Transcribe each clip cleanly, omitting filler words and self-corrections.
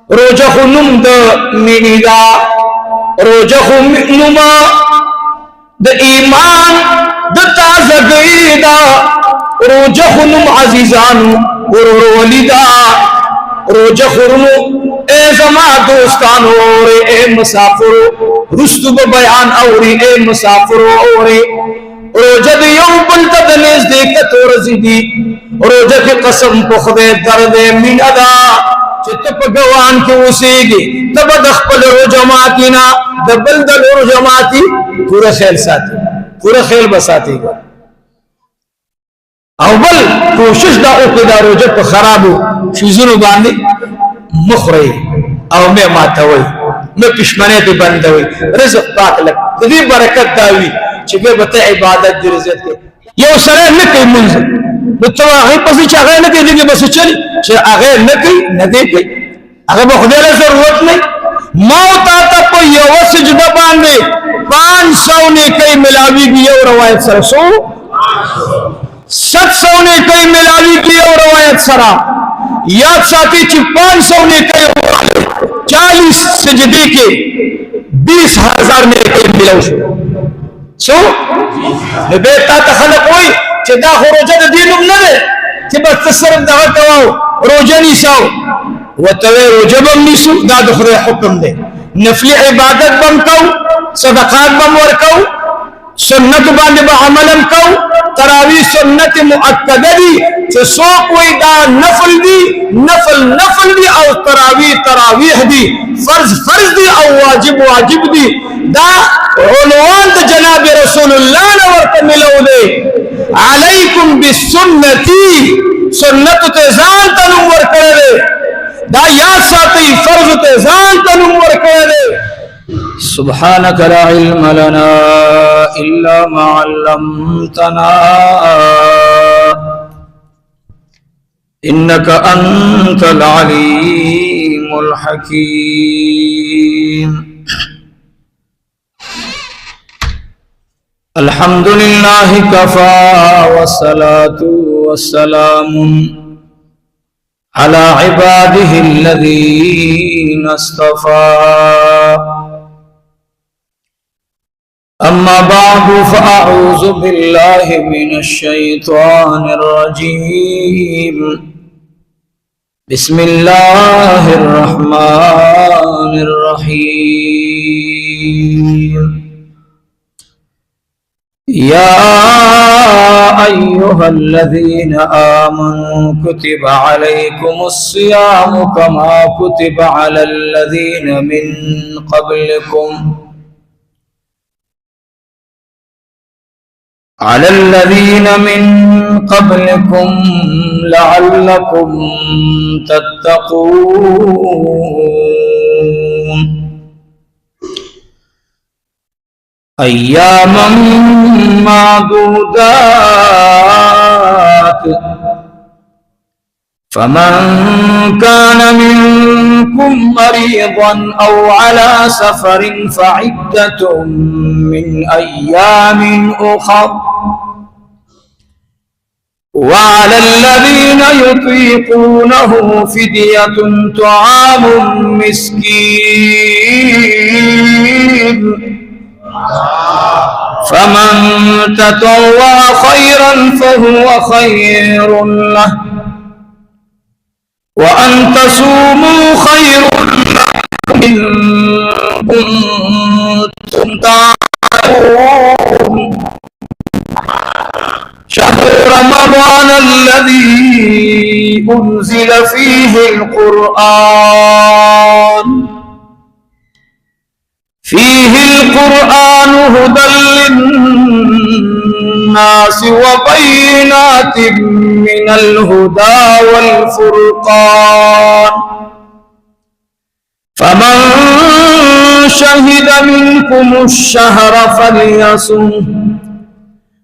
روجه خنم د مینی دا روجه خنم د ایمان د تازگی دا روجه خنم عزیزانو ورور ولیدا روجه خرنو اے زما دوستانو اور اے مسافر رستو بیان اوری اے مسافر اوری روجه د یو بل ته د نزدېکت ورځي روجه کې قسم په خدای درد مینا دا چې ته په ګوان کې اوسېږي ته به د خپل روجه ماتي نه د بل د روجه ماتي پوره خیال ساتي پوره خیال به ساتي او بل کوشش دا وکړه دا روجه په خرابو شیزونو باندې مخري او مې ماتوي مې پښمنه دې بندوي رزق پاک لک دې برکت داوي چې به ته عبادت دې رزق کې یو سره نه کوي منځ نو ته هغه پسې چې هغه نه کوي دې بس چل چې هغه نه کوي نه دې کوي هغه به خدای له ضرورت نه موت ته په یو سجده باندې 500 نه کوي ملاوي یو روایت سره 700 نے کئی ملاوی کی اور روایت سرا یاد ساتھی چی 500 نے کئی 40 سجدے کے 20,000 نے کئی ملاو شو بیتا تخلق ہوئی چی دا خو روجہ دا دینم ندے چی بس تصرف دا غتواو روجہ نیساو وطوے روجہ بم نیسو دا دخل حکم دے نفلی عبادت بم کو صدقات بم ورکو سنت باندې به عملم کو تراوی سنت مؤکده دي چې څوک وي دا نفل دي نفل دي او تراویح دي فرض دي او واجب دي دا عنوان د جناب رسول الله نه ورته ملو دي علیکم بالسنتی سنت ته ځان ته نوم ورکړی دا یاد ساتئ فرض ته ځان ته نوم ورکړی سبحانك لا علم لنا إلا ما علمتنا إنك أنت العليم الحكيم الحمد لله كفى والصلاة والسلام على عباده الذين اصطفى أما بعد فأعوذ بالله من الشيطان الرجيم بسم الله الرحمن الرحيم يا أيها الذين آمنوا كتب عليكم الصيام كما كتب على الذين من قبلكم لعلكم تتقون أياما معدودات فمن كان منكم مريضا أو على سفر فعدة من أيام أخر وعلى الذين يطيقونه فدية طعام مسكين فمن تطوع خيرا فهو خير له وأن تصوموا خير لكم إن كنتم تعلمون شهر رمضان الذي أنزل فيه القرآن هدى للناس وبينات من الهدى والفرقان فمن شهد منكم الشهر فليصم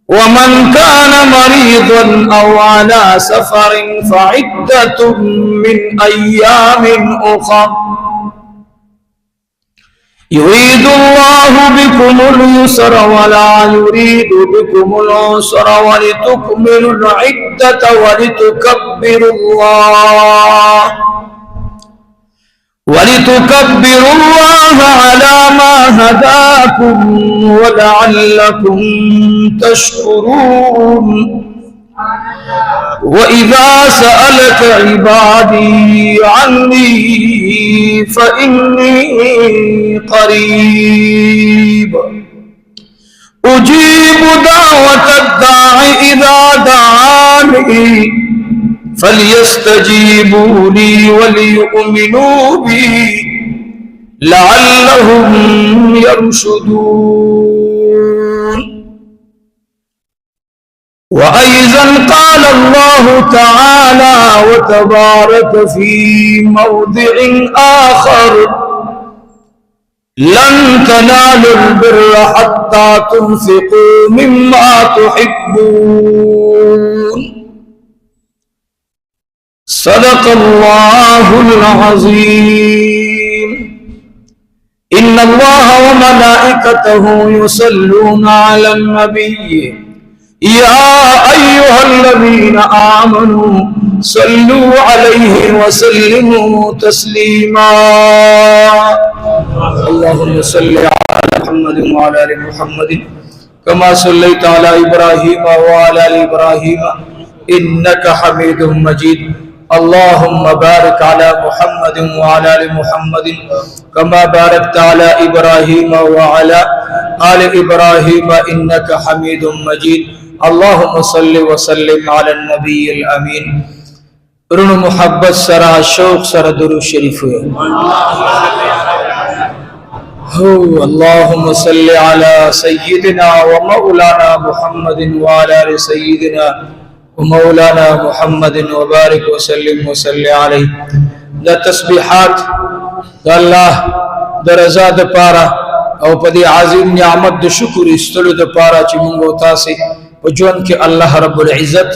ومن كان مريضا أو على سفر فعدة من أيام أخر يريد الله بكم اليسر ولا يريد بكم العسر ولتكملوا العدة ولتكبروا الله ولتكبروا الله على ما هداكم ولعلكم تشكرون وإذا سألك عبادي عني فإني قريب أجيب دعوة الداع إذا دعاني فليستجيبوا لي وليؤمنوا بي لعلهم يرشدون. وأيضا قال الله تعالى وتبارك في موضع آخر لن تنالوا البر حتى تنفقوا مما تحبون صدق الله العظيم. إن الله وملائكته يصلون على النبي يا أيها الذين آمنوا صلوا عليه وسلموا تسليما. اللهم صل على محمد وعلى آل محمد كما صليت على إبراهيم وعلى آل إبراهيم إنك حميد مجيد. اللهم بارك على محمد وعلى آل محمد كما باركت على إبراهيم وعلى آل إبراهيم إنك حميد مجيد. اللهم صل وسلم على النبي الأمين. رن محبت سرا شوق سرا درود شریف اللهم صل على سيدنا ومولانا محمد وعلى آل سيدنا ومولانا محمد وبارك وسلم وصل عليه. دا تسبیحات دا الله دا رضا دا پارا او پدی عظیم نعمت دا شکر استلو دا پارا چی منگو تاسی وجون کہ اللہ رب العزت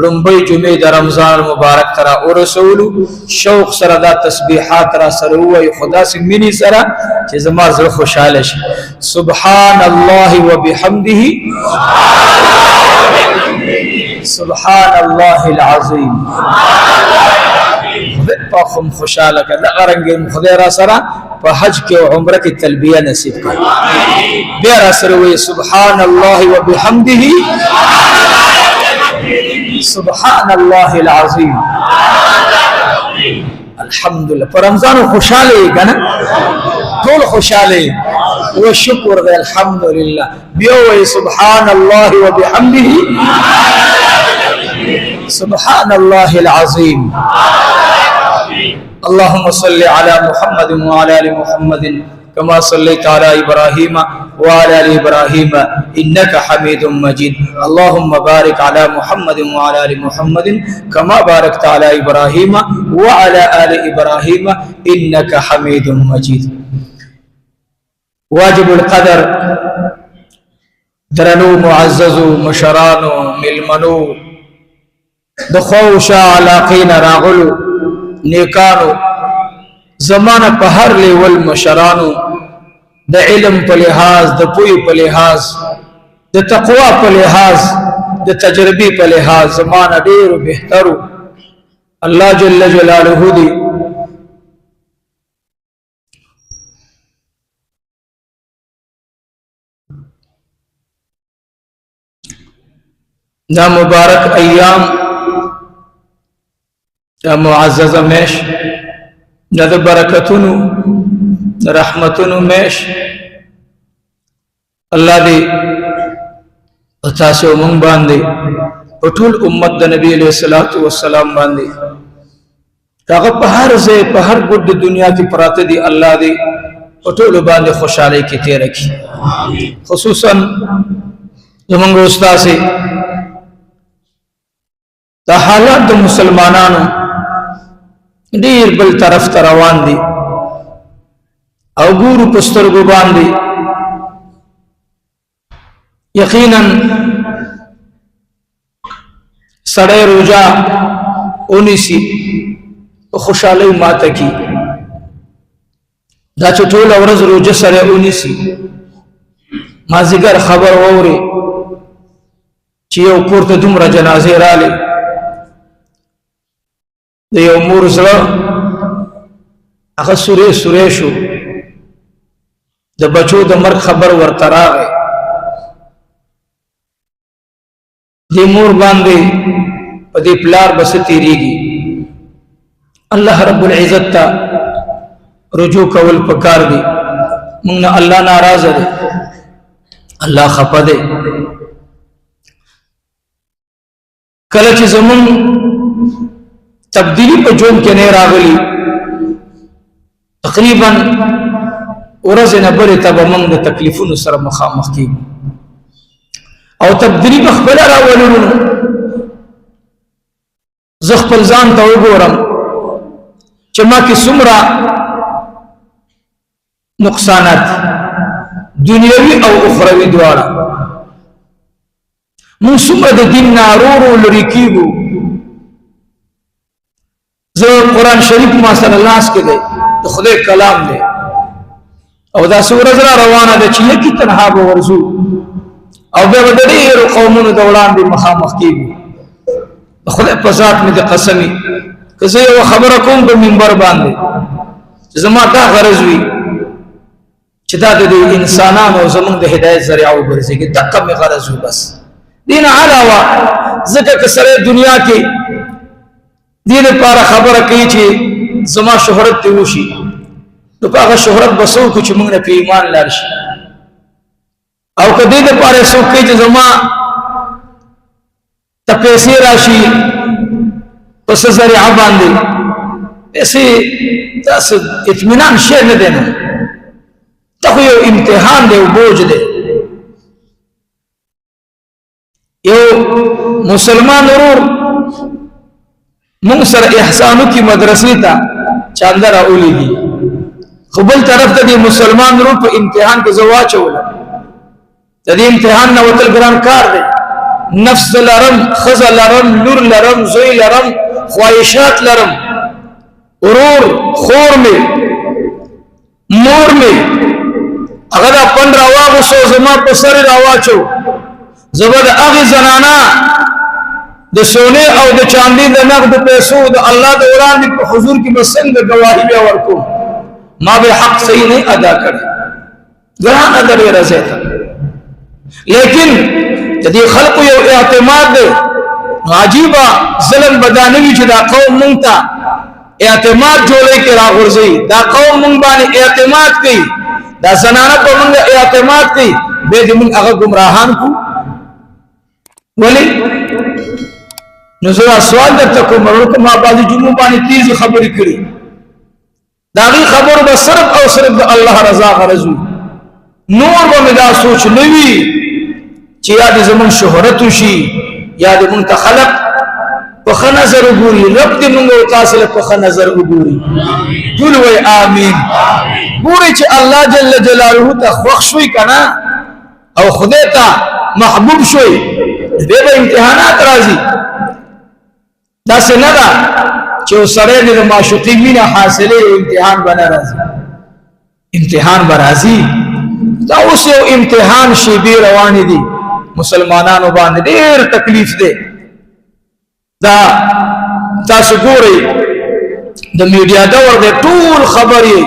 رنبی جمعی دا رمضان مبارک ترا او رسولو شوق سر دا تسبیحات را سروی خدا سے منی سرا چی زمان زر خوشحالش سبحان اللہ و بحمده سبحان اللہ العظیم. خدای پاکم خوشحاله کړه غرنګ خدای را سره په حج کې او عمره کې تلبیه نصیب کړه. بیا را سره وي سبحان الله وبحمده سبحان الله العظیم. الحمدلله پر رمضان خوشاله کنه ټول خوشاله او شکر دې الحمدلله. بیا وي سبحان الله وبحمده سبحان الله العظیم. اللهم صل على محمد وعلى آل محمد كما صليت على إبراهيم وعلى آل إبراهيم إنك حميد مجيد. اللهم بارك على محمد وعلى آل محمد كما باركت على إبراهيم وعلى آل إبراهيم إنك حميد مجيد. واجب القدر درنو معززو مشرانو ملمنو دخوشا علاقین راغلو نیکانو زمانہ په هر لیول مشرانو د علم په لحاظ د پوی په لحاظ د تقوا په لحاظ د تجربه په لحاظ زمانہ ډیر بهترو الله جل جلاله دی. دا مبارک ایام دا معزز میش دا دا برکتونو دا رحمتونو میش اللہ دی اتاسو من باندے اٹھول امت دا نبی علیہ السلام باندے کاغا پہر سے پہر گرد دنیا کی پرات دی اللہ دی اٹھول باندے خوشحالے کی تے رکھی. خصوصاً زمانگو استاسی دا حالات دا مسلمانانو دیر بل طرف تروان دی او گورو پسترگو باندی یقیناً سڑے روجا اونیسی خوشحالی ماتا کی دا چطول ورز روجا سڑے اونیسی مازیگر خبر ووری چیو کورت دمرا جنازی رالی د یو مور زړه هغه سورې شو د بچو د مرګ خبر ورته راغی د مور باندې په دې پلار بس تیریږي الله رب العزت ته رجوع کول پکار دی موږ نه الله ناراضه دی الله خفه دی کله چې زمون تبدیلی په جون کې نه راغلی تقریبا ورځ نه بلې ته به موږ د تکلیفونو سره مخامخ کېږو او تبدیلی به خپله راولو زه خپل ځان ته وګورم چې ما کې څومره نقصانات دنیوي او اخروي دواړه موږ څومره د دین نه ورو لرې کېږو زه قرآن شریف ما سره لاس کې دی د خدای کلام دی او دا ورځ را روانه ده چې یکی تنها به ورځو او بیا به د ډېرو قومونو د وړاندې مخامخ کېږو د خدای په ذات مې د قسمي که زه یوه خبره کوم په منبر باندې چې زما دا غرض وي چې دا د انسانانو زمونږ د هدایت ذریعه وګرځېږي دقه مې غرض وي بس دې نه علاوه ځکه که سړی دنیا کې دې لپاره خبره کوي چې زما شهرت دې وشي نو په هغه شهرت به څه وکړو چې موږ نه په ایمان لاړ شي او که دې لپاره څوک کوي چې زما ته پیسې راشي په څه ذریعه باندې پیسې داسې اطمینان شی نه دی نو دا خو یو امتحان دی او بوج دی یو مسلمان ورور مونږ سره احسانو کی مدرسې ته چانده راولیږي خو بل طرف ته دی مسلمان ورور په امتحان کې زه واچولم د دې امتحان نه وتل ګران کار دی نفس لرم ښځه لرم لور لرم زوی لرم خواهشات لرم ورور خور مې مور مې هغه دا پن راواغوسو زما په سر راواچو زه به د هغې زنانه د سونې او د چاندي د نقد پیسو د الله د وړاندې په حضور کې به څنګه ګواهي بیا ورکوم ما به حق صحیح نه ادا کړی ګرانه ده ډېره زیاته لیکن د دې خلقو یو اعتماد دی عجیبه ظلم به دا نه وي چې دا قوم مونږ ته اعتماد جوړی کې راغورځوي دا قوم مونږ باندې اعتماد کوي دا زنانه په مونږ اعتماد کوي بیا دې مونږ هغه ګمراهان کړو ولې نو زه سوال درته کوم ورته ما باندې جمعو باندې تیزې خبرې کړي د هغې خبرو به صرف او صرف د الله رضا غرض وي نور به مې دا سوچ نه وي چې یا دې زمونږ شهرت وشي یا دې مونږ ته خلق په ښه نظر وګوري رب دې مونږ او تاسو له په ښه نظر وګوري ټول وایي آمین ګورئ چې الله جل جلاله ته خوښ شوي که نه او خدای ته محبوب شوي دې به امتحانات راځي داسې نه ده چې یو سړی دې د معشوقي مینه حاصلې امتحان به نه راځي امتحان به راځي دا اوس یو امتحان شیبې روانې دي مسلمانانو باندې ډېر تکلیف دی دا تاسو ګورئ د میډیا دور دی ټول خبرې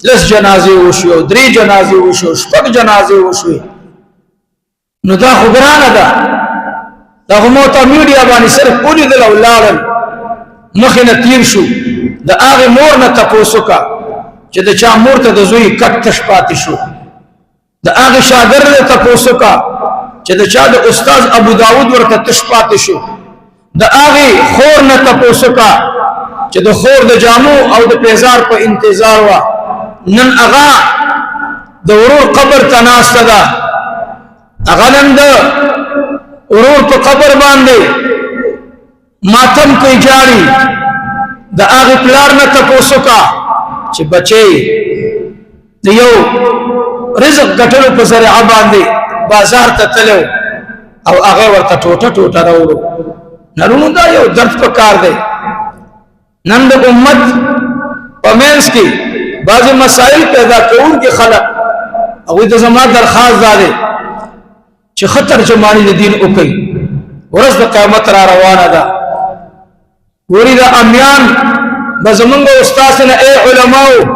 لس جنازې وشوې او 3 جنازې وشوې 6 جنازې وشوې نو دا خو ګرانه ده دا خو مو ته میډیا باندې صرف ولیدل او لاړل مخې نه تیر شو د هغې مور نه تپوس وکړه چې د چا مور ته د زوی کټ تش پاتې شو د هغې شاګرد نه تپوس وکړه چې د چا د استاد ابو داود ورته تش پاتې شو د هغې خور نه تپوس وکړه چې د خور د جامو او د پیزار په انتظار وه نن هغه د ورور قبر ته ناسته ده هغه نن د ورور په قبر باندې ماتم کوي جاری د هغې پلار نه تپوس وکړه چې بچی د یو رزق ګټلو په ذریعه باندې بازار ته تلو او هغه ورته ټوټه ټوټه راوړو نرونو دا یو درد په کار دی نن د امت په منځ کې بعضې مسایل پیدا کوونکي خلک هغوی ته زما درخواست دا دی چې ښه ترجماني د دین وکړئ ورځ د قیامت را روانه ده ګوري د امیان بزمنګ استاد نه اے علماء